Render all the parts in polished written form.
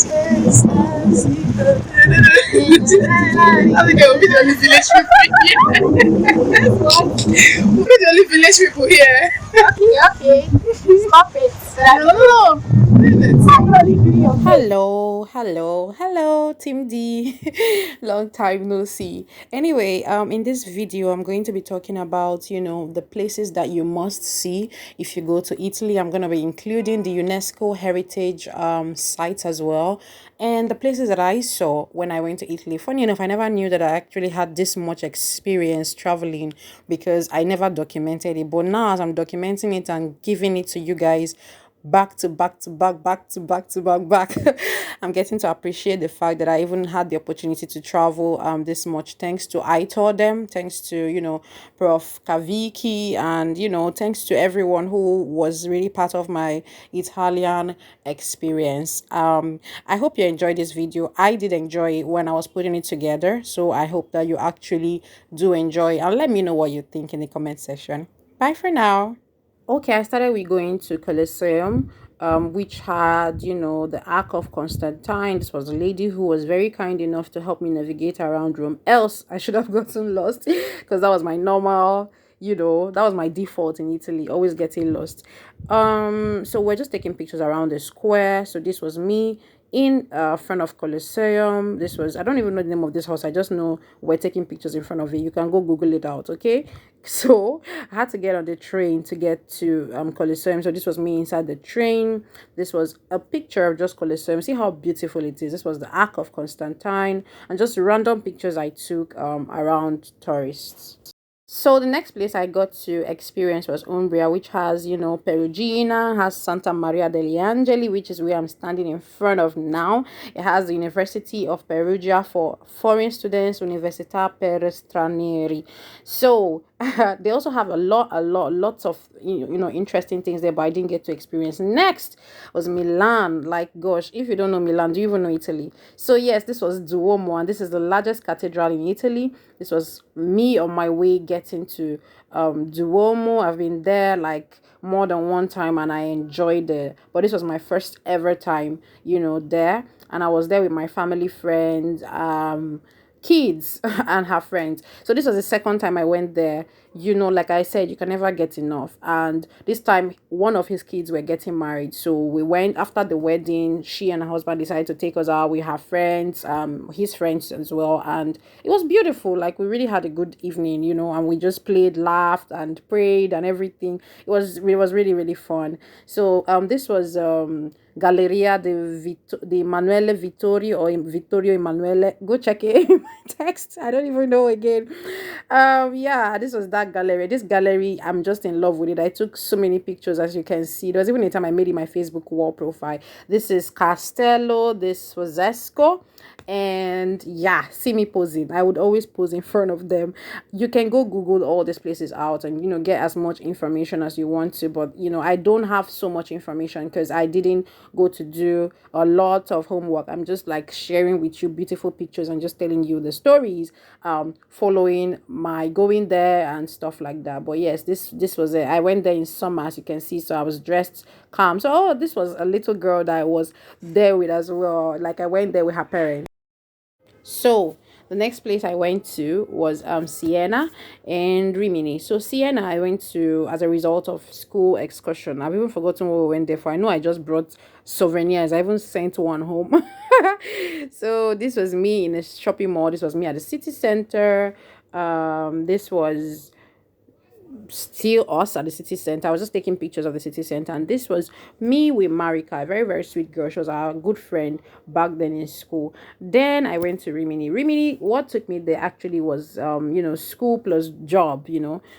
I think we'll be the only village people here. We'll be the only village people here. Okay. Stop it. No. Hello, Team D. Long time no see. Anyway, in this video, I'm going to be talking about, the places that you must see if you go to Italy. I'm going to be including the UNESCO heritage sites as well, and the places that I saw when I went to Italy. Funny enough, I never knew that I actually had this much experience traveling because I never documented it. But now, as I'm documenting it and giving it to you guys, back to back to back, back to back to back. I'm getting to appreciate the fact that I even had the opportunity to travel this much. Thanks to I told them, thanks to Prof. Kaviki, and thanks to everyone who was really part of my Italian experience. I hope you enjoyed this video. I did enjoy it when I was putting it together, so I hope that you actually do enjoy, and let me know what you think in the comment section. Bye for now. Okay, I started with going to Colosseum, which had, the Ark of Constantine. This was a lady who was very kind enough to help me navigate around Rome. Else, I should have gotten lost because that was my normal, that was my default in Italy, always getting lost. So we're just taking pictures around the square. So this was me in front of Colosseum. This was, I don't even know the name of this house. I just know we're taking pictures in front of it. You can go Google it out, okay? So I had to get on the train to get to Colosseum. So this was me inside the train. This was a picture of just Colosseum. See how beautiful it is. This was the Ark of Constantine, and just random pictures I took around tourists. So the next place I got to experience was Umbria, which has, Perugina, has Santa Maria degli Angeli, which is where I'm standing in front of now. It has the University of Perugia for foreign students, Università per Stranieri. So they also have lots of interesting things there, but I didn't get to experience. Next was Milan. Like, gosh, if you don't know Milan, do you even know Italy? So yes, this was Duomo, and this is the largest cathedral in Italy. This was me on my way getting to Duomo. I've been there like more than one time, and I enjoyed it. But this was my first ever time, there, and I was there with my family, friends, kids and her friends. So this was the second time I went there. Like I said, you can never get enough. And this time, one of his kids were getting married. So we went after the wedding. She and her husband decided to take us out with her friends, his friends as well. And it was beautiful. Like, we really had a good evening, and we just played, laughed, and prayed and everything. It was really, really fun. So this was Galleria de Emanuele Vittorio, or Vittorio Emanuele. Go check it in my text. I don't even know again. Yeah, this was that gallery. This gallery, I'm just in love with it. I took so many pictures, as you can see. There was even a time I made it my Facebook wall profile. This is Castello. This was Esco. And yeah, see me posing. I would always pose in front of them. You can go Google all these places out and get as much information as you want to, but I don't have so much information because I didn't go to do a lot of homework. I'm just like sharing with you beautiful pictures and just telling you the stories following my going there and stuff like that. But yes, this was it. I went there in summer, as you can see, so I was dressed calm. So this was a little girl that I was there with as well. Like, I went there with her parents. So the next place I went to was Siena and Rimini. So Siena I went to as a result of school excursion. I've even forgotten what we went there for. I know I just brought souvenirs. I even sent one home. So this was me in a shopping mall. This was me at the city center. This was still us at the city center. I was just taking pictures of the city center, and this was me with Marika, a very, very sweet girl. She was our good friend back then in school. Then I went to Rimini. Rimini, what took me there actually was school plus job,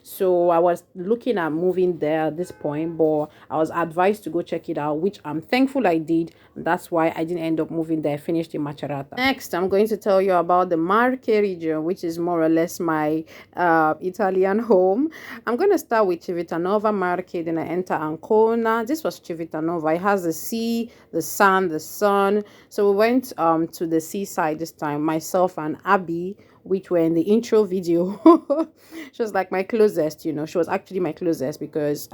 So I was looking at moving there at this point, but I was advised to go check it out, which I'm thankful I did. That's why I didn't end up moving there. I finished in Macerata. Next, I'm going to tell you about the Marche region, which is more or less my Italian home. I'm going to start with Civitanova Marche, then I enter Ancona. This was Civitanova. It has the sea, the sun, the sun. So we went to the seaside this time. Myself and Abby which were in the intro video. She was like my closest, she was actually my closest because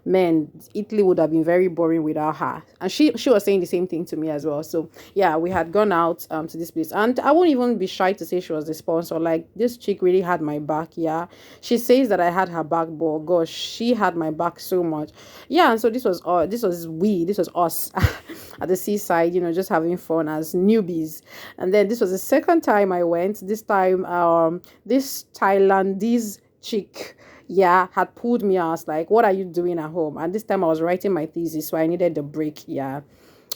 man, Italy would have been very boring without her. And she was saying the same thing to me as well. So yeah, we had gone out to this place, and I won't even be shy to say she was the sponsor. Like, this chick really had my back. Yeah, she says that I had her back, but gosh, she had my back so much. Yeah, and so this was us at the seaside, just having fun as newbies. And then this was the second time I went. This time this Thailandese chick, yeah, had pulled me out, like, what are you doing at home? And this time I was writing my thesis, so I needed the break. Yeah,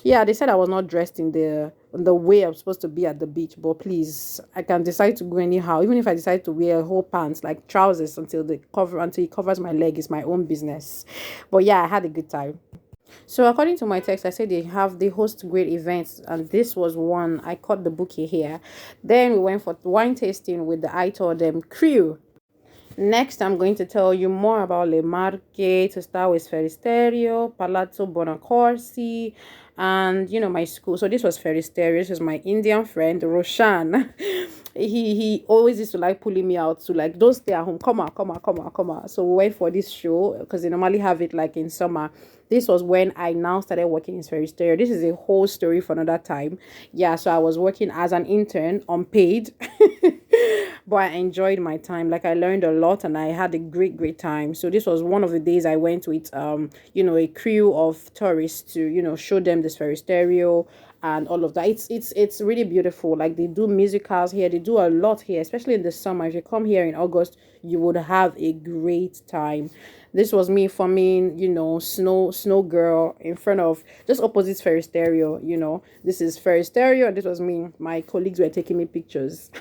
they said I was not dressed in the way I'm supposed to be at the beach, but please, I can decide to go anyhow. Even if I decide to wear whole pants, like trousers, until it covers my leg, is my own business. But yeah, I had a good time. So according to my text, I said they host great events, and this was one. I caught the bookie here. Then we went for wine tasting with the I told them crew. Next, I'm going to tell you more about Le Marche, to start with Feristerio, Palazzo Bonacorsi, and my school. So this was Feristerio. This was my Indian friend Roshan. he always used to like pulling me out to, like, don't stay at home. Come on, come on, come on, come on. So we went for this show because they normally have it like in summer. This was when I now started working in Feristerio. This is a whole story for another time. Yeah, so I was working as an intern, unpaid. But I enjoyed my time. Like, I learned a lot and I had a great time. So this was one of the days I went with a crew of tourists to show them this Feristerio and all of that. It's really beautiful. Like, they do musicals here. They do a lot here, especially in the summer. If you come here in August, you would have a great time. This was me forming, snow girl in front of, just opposite Feristerio. This is Feristerio, and this was me. My colleagues were taking me pictures.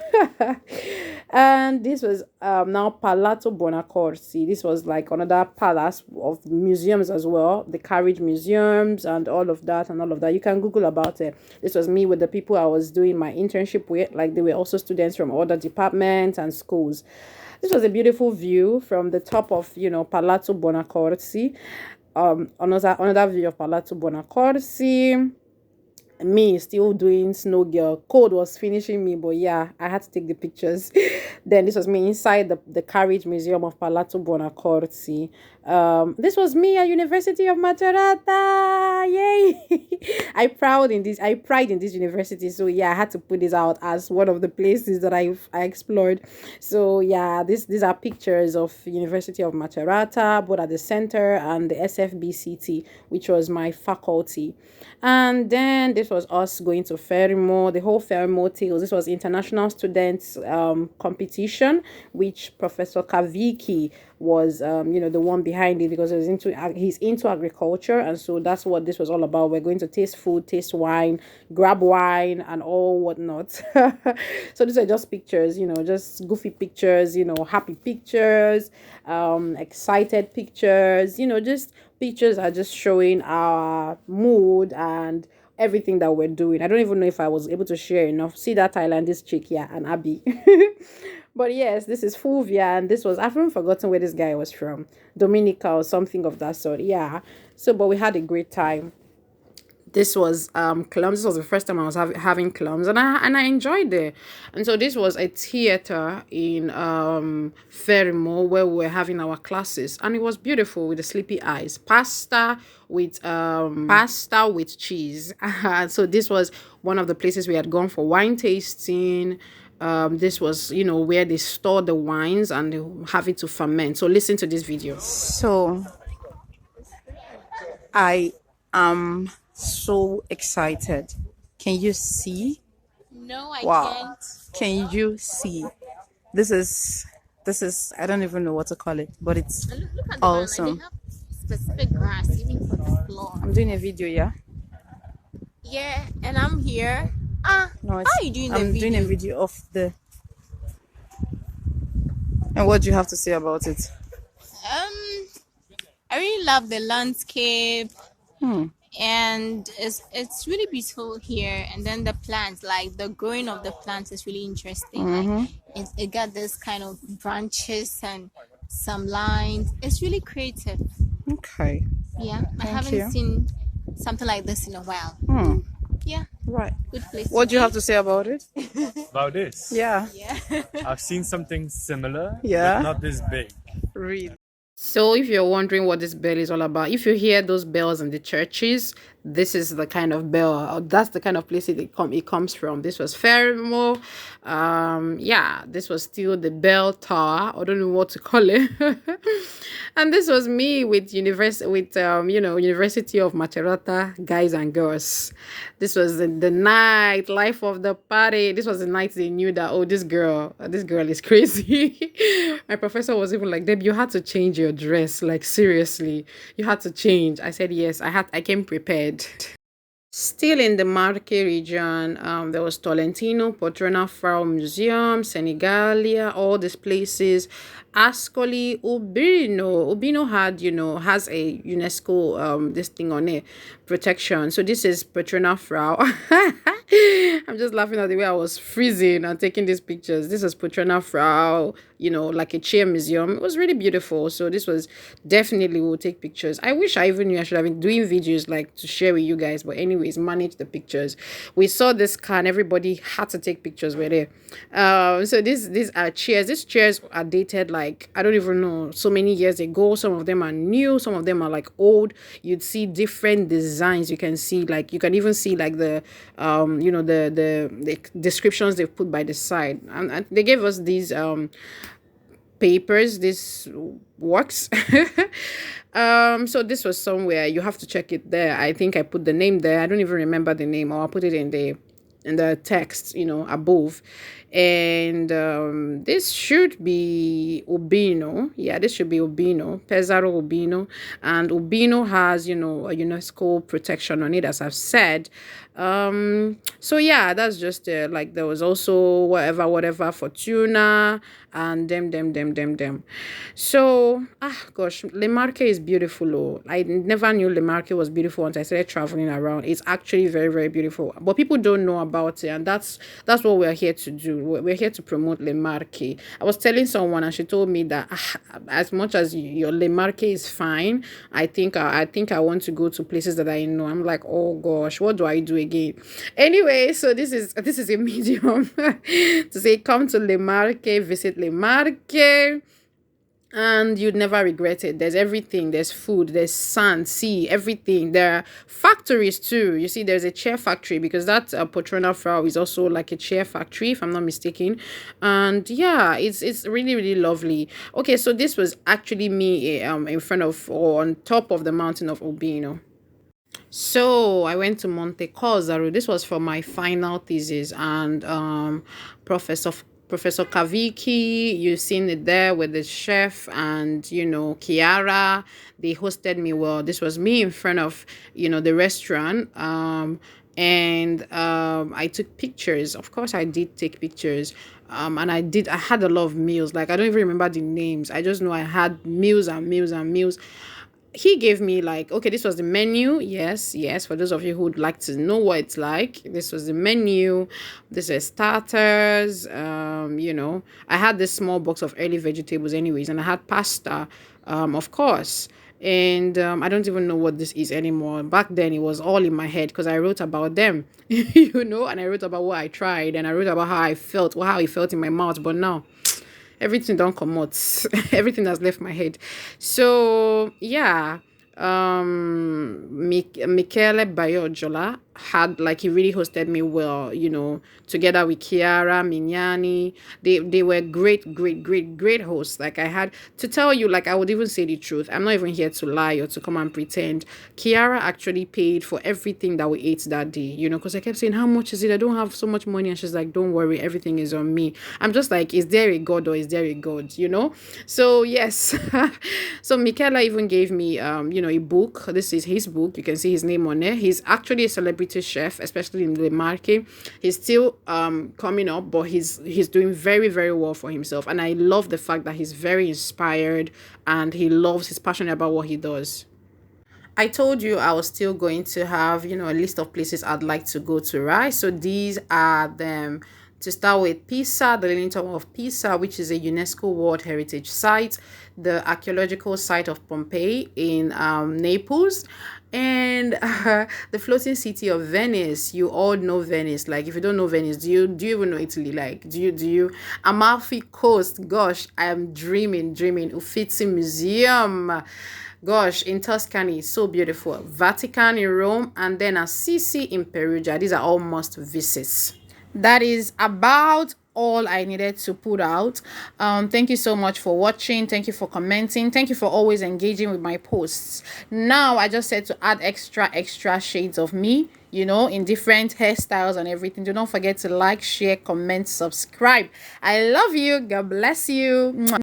And this was now Palazzo Bonacorsi. This was like another palace of museums as well, the carriage museums and all of that and all of that. You can Google about it. This was me with the people I was doing my internship with. Like, they were also students from other departments and schools. This was a beautiful view from the top of, Palazzo Bonacorsi. Another view of Palazzo Bonacorsi. Me still doing snow girl. Cold was finishing me, but yeah, I had to take the pictures. Then this was me inside the carriage museum of Palazzo Bonacorsi. This was me at University of Macerata. Yay! I pride in this university. So yeah, I had to put this out as one of the places that I explored. So yeah, these are pictures of University of Macerata, both at the center and the SFBCT, which was my faculty. And then this was us going to Fermo, the whole Fermo tales. This was international students competition, which Professor Kaviki was the one behind it, because he's into agriculture, and so that's what this was all about. We're going to taste food, taste wine, grab wine, and all whatnot. So these are just pictures, just goofy pictures, happy pictures, excited pictures, just pictures are just showing our mood and everything that we're doing. I don't even know if I was able to share enough. See that Thailandese chick here and Abby. But yes, this is Fulvia, and I haven't forgotten where this guy was from, Dominica or something of that sort. Yeah. So, but we had a great time. This was clubs. This was the first time I was having clubs, and I enjoyed it. And so this was a theater in Fermo where we were having our classes, and it was beautiful with the sleepy eyes. Pasta with cheese. So this was one of the places we had gone for wine tasting. This was where they store the wines and they have it to ferment. So listen to this video. So I am so excited. Can you see? No, I Wow. can't. Can you see? This is I don't even know what to call it, but it's And look at the awesome. one, like they have specific grass even for the floor. I'm doing a video, yeah? Yeah, and I'm here. No, How are you doing the I'm video? doing a video of the. And what do you have to say about it? I really love the landscape. Hmm. And it's really beautiful here, and then the plants, like the growing of the plants, is really interesting. Like it got this kind of branches and some lines. It's really creative. Okay. Yeah, I haven't you. seen something like this in a while. Yeah. Right. Good place to What do you have be. to say about it? About this, Yeah. Yeah. I've seen something similar, but Yeah. not this big. Really. So, if you're wondering what this bell is all about, if you hear those bells in the churches, this is the kind of bell. That's the kind of place it comes from. This was Fermo. Yeah, this was still the bell tower. I don't know what to call it. And this was me with University of Macerata guys and girls. This was the night life of the party. This was the night they knew that, oh, this girl is crazy. My professor was even like, Deb, you had to change your dress, like seriously, you had to change. I said yes, I came prepared. Still in the Marque region, there was Tolentino, Potrona Frau Museum, Senegalia, all these places. Ascoli, Urbino. Urbino has a UNESCO this thing on it, protection. So this is Patrona Frau. I'm just laughing at the way I was freezing and taking these pictures. This is Patrona Frau, like a chair museum. It was really beautiful. So this was definitely, we'll take pictures. I wish I even knew I should have been doing videos like to share with you guys. But anyways, manage the pictures. We saw this car and everybody had to take pictures with it. So these are chairs. These chairs are dated like, I don't even know, so many years ago. Some of them are new. Some of them are like old. You'd see different designs. You can even see like the the descriptions they've put by the side, and they gave us these papers, this works. So this was somewhere, you have to check it there. I think I put the name there. I don't even remember the name, or I'll put it in the text, above. And this should be Ubino. Yeah, this should be Ubino, Pesaro Ubino. And Ubino has, a UNESCO protection on it, as I've said. So yeah, that's just like, there was also whatever Fortuna and them. So gosh, Le Marque is beautiful. Oh, I never knew Le Marque was beautiful until I started traveling around. It's actually very, very beautiful, but people don't know about it, and that's what we're here to do. We're here to promote Le Marque. I was telling someone, and she told me that as much as your Le Marque is fine, I think I want to go to places that I know. I'm like, oh gosh, what do I do again? Anyway, so this is a medium to say, come to Le Marque, visit Le Marque, and you'd never regret it. There's everything. There's food, there's sand, sea, everything. There are factories too. You see, there's a chair factory, because that Potrona Frau is also like a chair factory, if I'm not mistaken. And yeah, it's really, really lovely. Okay, so this was actually me in front of, or on top of the mountain of Urbino. So I went to Monte Cozzaro. This was for my final thesis, and Professor Professor Kaviki, you've seen it there with the chef and Kiara. They hosted me well. This was me in front of the restaurant. And I took pictures. Of course, I did take pictures. And I had a lot of meals. Like, I don't even remember the names. I just know I had meals and meals and meals. He gave me, like, okay, this was the menu. Yes, for those of you who would like to know what it's like, this was the menu. This is starters. I had this small box of early vegetables anyways, and I had pasta, of course. And I don't even know what this is anymore. Back then it was all in my head, because I wrote about them, and I wrote about what I tried, and I wrote about how I felt, how it felt in my mouth. But now everything don't come out. Everything has left my head. So yeah, Michele Bayojola had, like, he really hosted me well, together with Chiara Mignani. They were great hosts. Like, I had to tell you, like, I would even say the truth. I'm not even here to lie or to come and pretend. Chiara actually paid for everything that we ate that day, because I kept saying, how much is it? I don't have so much money. And she's like, don't worry, everything is on me. I'm just like, is there a God or is there a God, So yes. So Michaela even gave me a book. This is his book. You can see his name on there. He's actually a celebrity chef, especially in the market. He's still coming up, but he's doing very, very well for himself. And I love the fact that he's very inspired, and he's passionate about what he does. I told you I was still going to have, a list of places I'd like to go to, right? So these are them. To start with, Pisa, the Leaning Tower of Pisa, which is a UNESCO World Heritage Site, the archaeological site of Pompeii in Naples, And the floating city of Venice. You all know Venice. Like, if you don't know Venice, do you even know Italy? Like, do you Amalfi Coast? Gosh, I am dreaming. Uffizi Museum, gosh, in Tuscany, so beautiful. Vatican in Rome, and then Assisi in Perugia. These are all must visits. That is about all I needed to put out. Thank you so much for watching. Thank you for commenting. Thank you for always engaging with my posts. Now I just said to add extra shades of me, in different hairstyles and everything. Do not forget to like, share, comment, subscribe. I love you. God bless you.